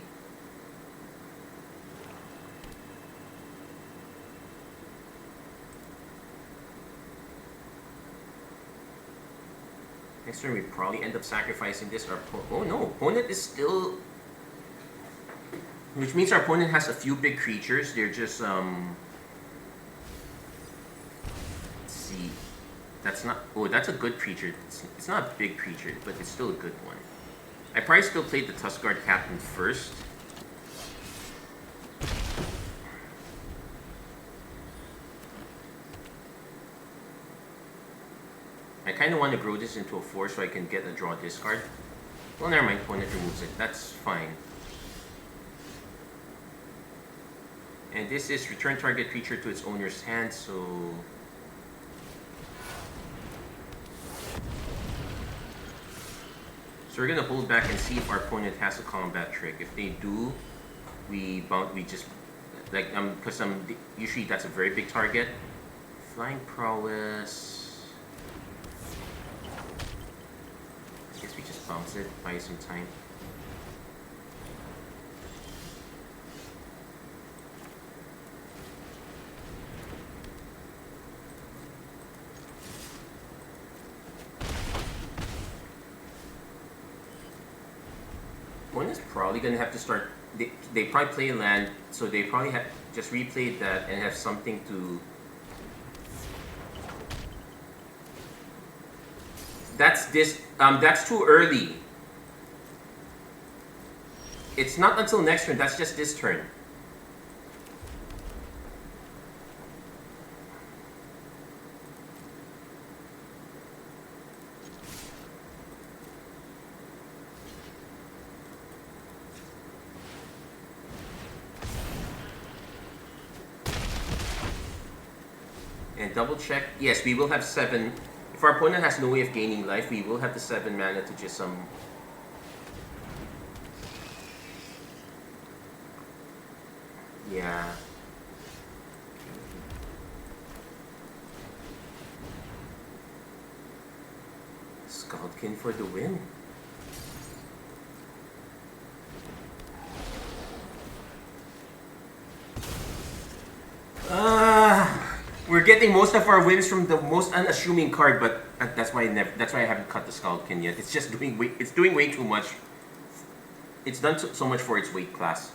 Next turn we probably end up sacrificing this. Oh no, opponent is still... Which means our opponent has a few big creatures. They're just, let's see. That's not... Oh, that's a good creature. It's not a big creature, but it's still a good one. I probably still played the Tuskguard Captain first. I kind of want to grow this into a 4 so I can get a draw discard. Well, never mind, opponent removes it. That's fine. And this is return target creature to its owner's hand, so... So we're gonna hold back and see if our opponent has a combat trick. If they do, we just... Like, because usually that's a very big target. Flying prowess... I guess we just bounce it, buy some time. One is probably gonna have to start. They probably play a land, so they probably have just replayed that and have something to. That's this. That's too early. It's not until next turn. That's just this turn. And double check. Yes, we will have 7. If our opponent has no way of gaining life, we will have the 7 mana to just Yeah. Skullkin for the win. We're getting most of our wins from the most unassuming card, but that's why I haven't cut the Skullkin yet. It's just doing way too much. It's done so much for its weight class.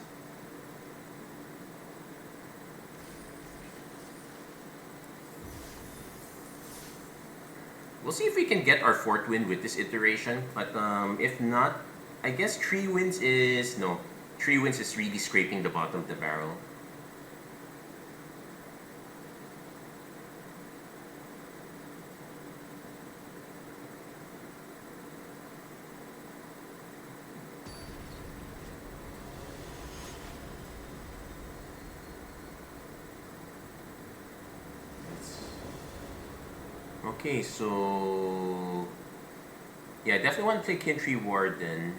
We'll see if we can get our 4th win with this iteration, but if not, I guess 3 wins is really scraping the bottom of the barrel. Okay, so yeah, definitely want to play Kintry Warden.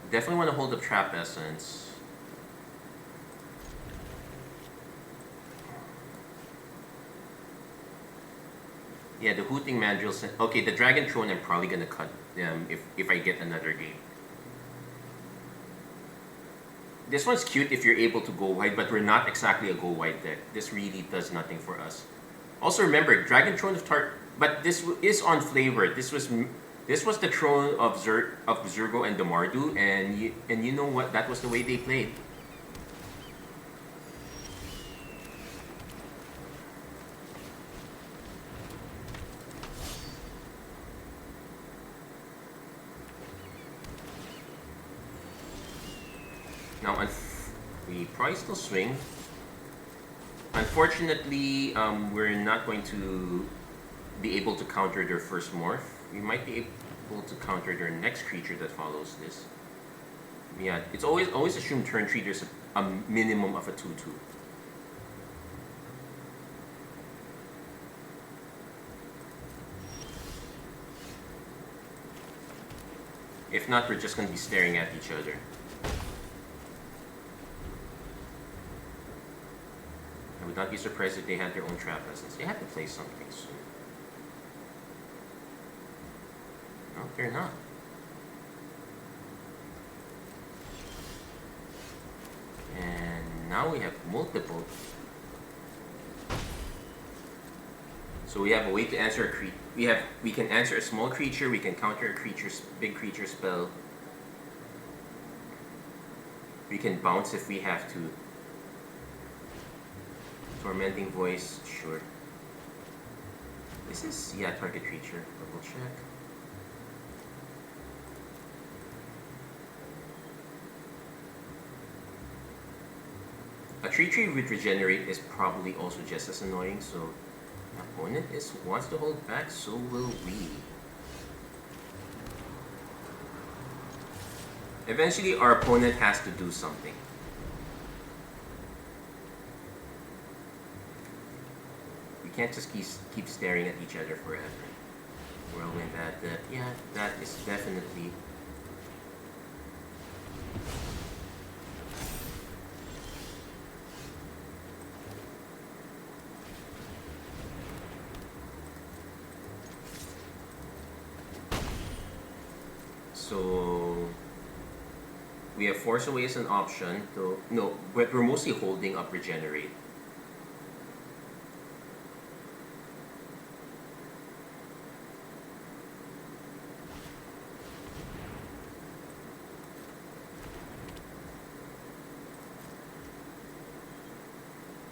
Definitely want to hold up Trap Essence. Yeah, the Hooting Mandrill. Okay, the Dragon Throne I'm probably gonna cut if I get another game. This one's cute if you're able to go wide, but we're not exactly a go wide deck. This really does nothing for us. Also remember, Dragon Throne of Tarkir, but this is on flavor. This was the throne of Zurgo and Damardu, and you know what? That was the way they played. Now, we probably still swing. Unfortunately, we're not going to be able to counter their first morph. We might be able to counter their next creature that follows this. Yeah, it's always assumed turn 3 there's a minimum of a 2/2. If not, we're just going to be staring at each other. I would not be surprised if they had their own Trap Essence. They have to play something soon. No, they're not. And now we have multiple. So we have a way to answer a creature. We can answer a small creature. We can counter a big creature spell. We can bounce if we have to. Tormenting Voice, sure. This is, yeah, target creature. Double check. A 3/3 with Regenerate is probably also just as annoying, so Opponent wants to hold back, so will we. Eventually, our opponent has to do something. We can't just keep staring at each other forever. Whirlwind that, yeah, that is definitely. So we have Force Away as an option. No, but we're mostly holding up Regenerate.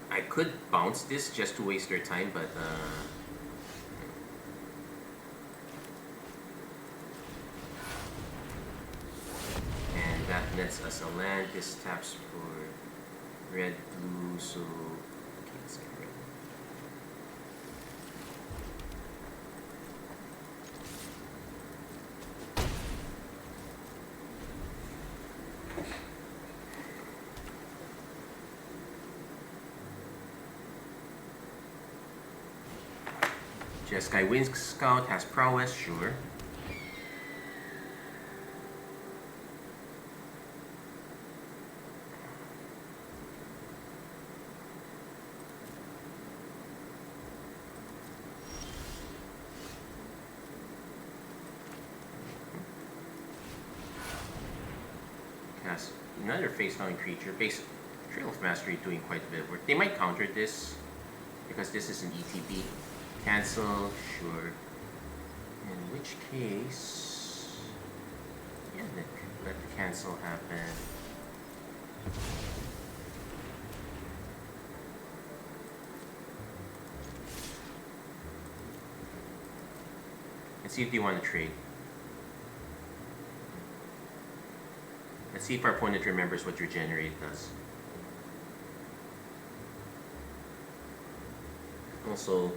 I could bounce this just to waste their time, but and that nets us a land. This taps for red, blue, so okay, let's get red. Jeskai Wind Scout has prowess, sure. Cast another face-down creature. Basic Trail of Mastery doing quite a bit of work. They might counter this because this is an ETB. Cancel, sure. In which case, yeah, let the cancel happen. Let's see if they want to trade. Let's see if our opponent remembers what Regenerate does. Also,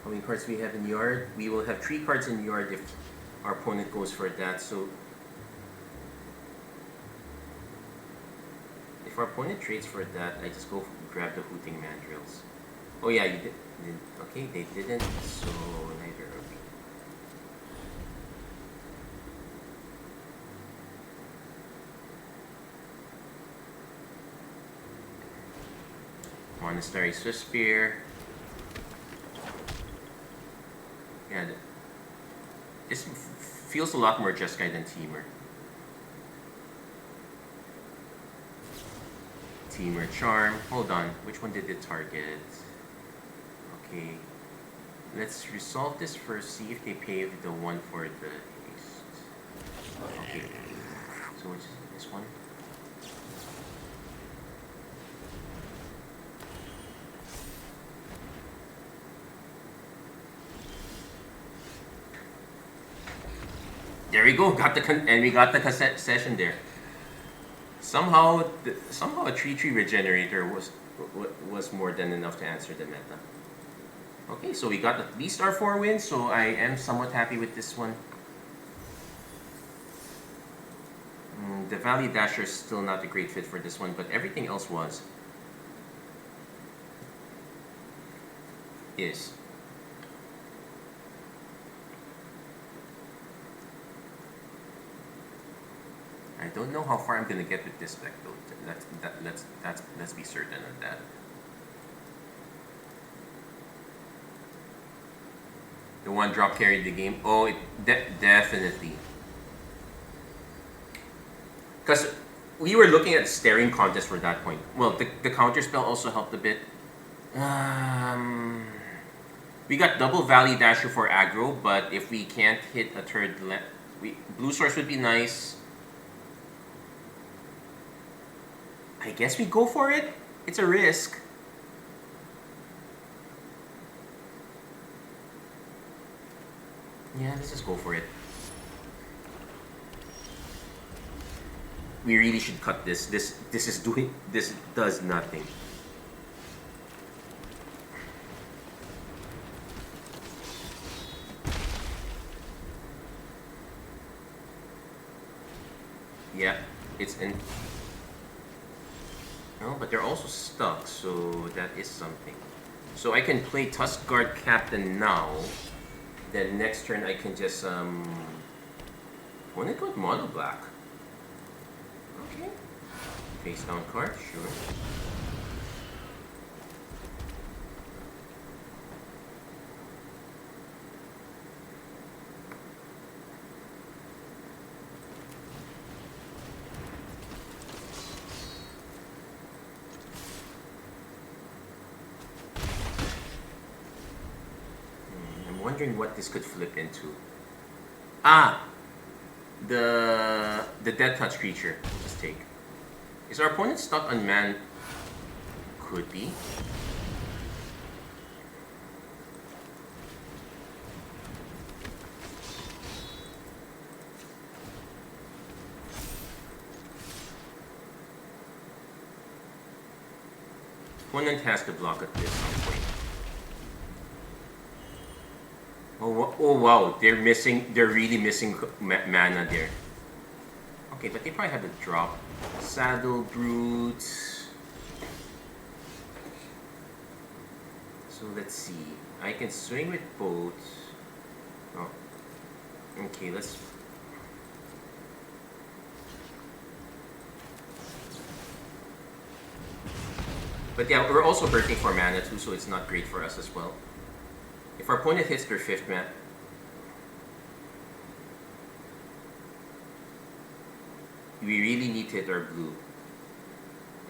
how many cards we have in yard? We will have 3 cards in yard if our opponent goes for that. So if our opponent trades for that, I just go grab the Hooting Mandrills. Oh yeah, you did. Okay, they didn't. So neither are we. Monastery Swiftspear. Yeah, this feels a lot more Jeskai than Temur. Temur Charm. Hold on, which one did it target? Okay, let's resolve this first. See if they pay the one for the haste. Okay, so which is this one? There we go. We got the cassette session there. Somehow a 3/3 regenerator was more than enough to answer the meta. Okay, so we got at least our 4 wins. So I am somewhat happy with this one. The Valley Dasher is still not a great fit for this one, but everything else is. I don't know how far I'm gonna get with this deck though. Let's be certain of that. The one drop carried the game. Oh, it definitely. Because we were looking at staring contest for that point. Well, the counter spell also helped a bit. We got double Valley Dasher for aggro, but if we can't hit a third, Blue Source would be nice. I guess we go for it. It's a risk. Yeah, let's just go for it. We really should cut this. This does nothing. it's in. No, but they're also stuck, so that is something. So I can play Tusk Guard Captain now. Then next turn I can just wanna go with mono black. Okay. Face down card, sure. Wondering what this could flip into. Ah, the death touch creature. Let's take. Is our opponent stuck on man? Could be. Opponent has to block at this some point. Oh wow, they're really missing mana there. Okay, but they probably have to drop Saddle Brute. So let's see. I can swing with both. Oh. Okay, let's. But yeah, we're also hurting for mana too, so it's not great for us as well. If our opponent hits their 5th man, we really need to hit our blue,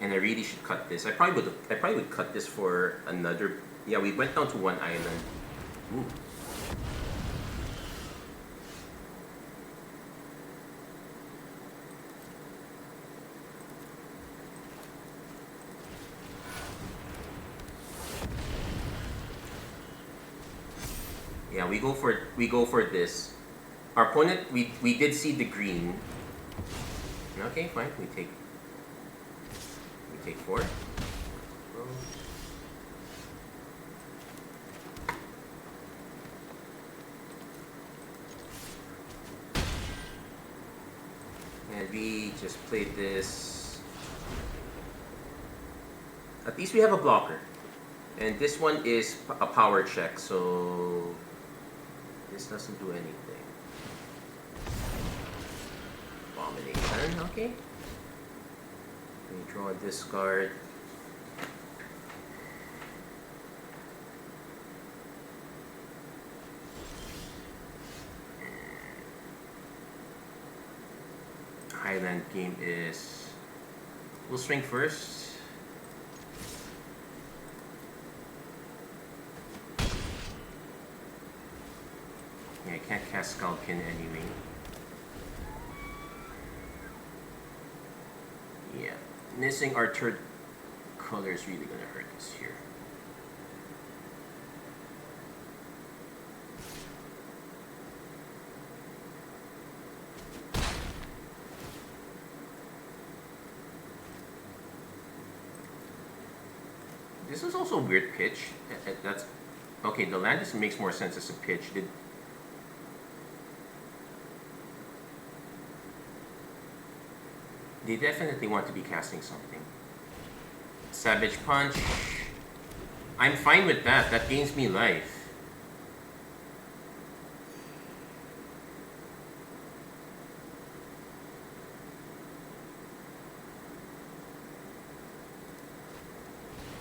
and I really should cut this. I probably would cut this for another. Yeah, we went down to 1 island. Ooh. Yeah, we go for this. Our opponent, we did see the green. Okay, fine. We take 4. And we just played this. At least we have a blocker. And this one is a power check, so this doesn't do anything. Abomination, okay. We draw a discard. Highland game is. We'll swing first. Yeah, I can't cast Skullkin anyway. Yeah, missing our 3rd color is really gonna hurt us here. This is also a weird pitch. That's okay. The land just makes more sense as a pitch. They definitely want to be casting something. Savage Punch. I'm fine with that. That gains me life.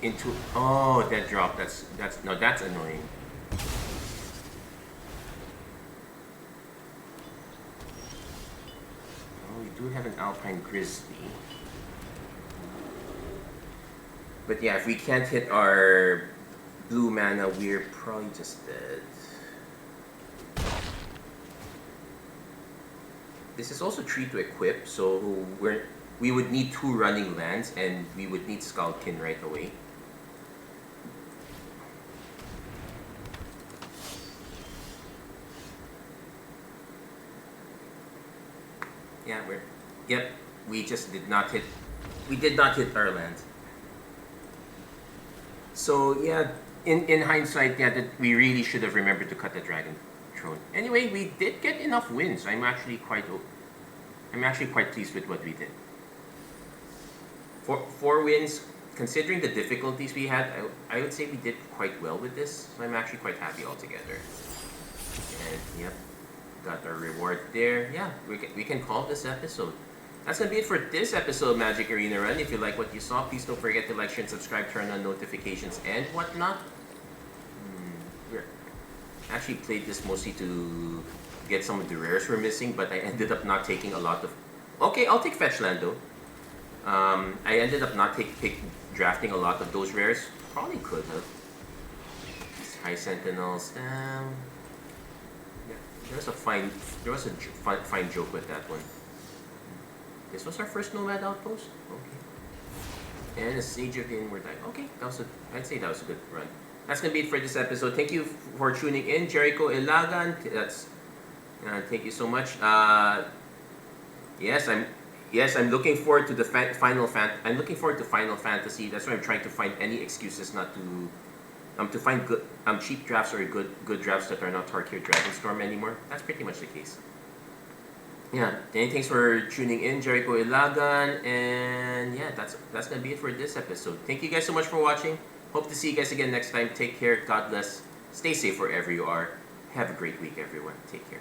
Into that drop. That's annoying. We do have an Alpine Grizzly. But yeah, if we can't hit our blue mana, we're probably just dead. This is also 3 to equip, so we would need 2 running lands, and we would need Skullkin right away. Yeah, we just did not hit our land. So yeah, in hindsight, yeah, that we really should have remembered to cut the Dragon Throne. Anyway, we did get enough wins. I'm actually quite pleased with what we did. Four wins. Considering the difficulties we had, I would say we did quite well with this. So I'm actually quite happy altogether. And yep, got our reward there. Yeah, we can call this episode. That's going to be it for this episode of Magic Arena Run. If you like what you saw, please don't forget to like, share, and subscribe, turn on notifications, and whatnot. I actually played this mostly to get some of the rares we're missing, but I ended up not taking a lot of... Okay, I'll take Fetch Land though. I ended up not drafting a lot of those rares. Probably could have. These High Sentinels. Yeah, there was a fine joke with that one. This was our first Nomad Outpost. Okay. And a Sage of the Inward Eye. Okay, I'd say that was a good run. That's gonna be it for this episode. Thank you for tuning in, Jericho Ilagan. Thank you so much. Yes, I'm looking forward to the I'm looking forward to Final Fantasy. That's why I'm trying to find any excuses not to find good cheap drafts or good drafts that are not Tarkir Dragonstorm anymore. That's pretty much the case. Yeah, thanks for tuning in, Jericho Ilagan, and yeah, that's gonna be it for this episode. Thank you guys so much for watching. Hope to see you guys again next time. Take care. God bless. Stay safe wherever you are. Have a great week, everyone. Take care.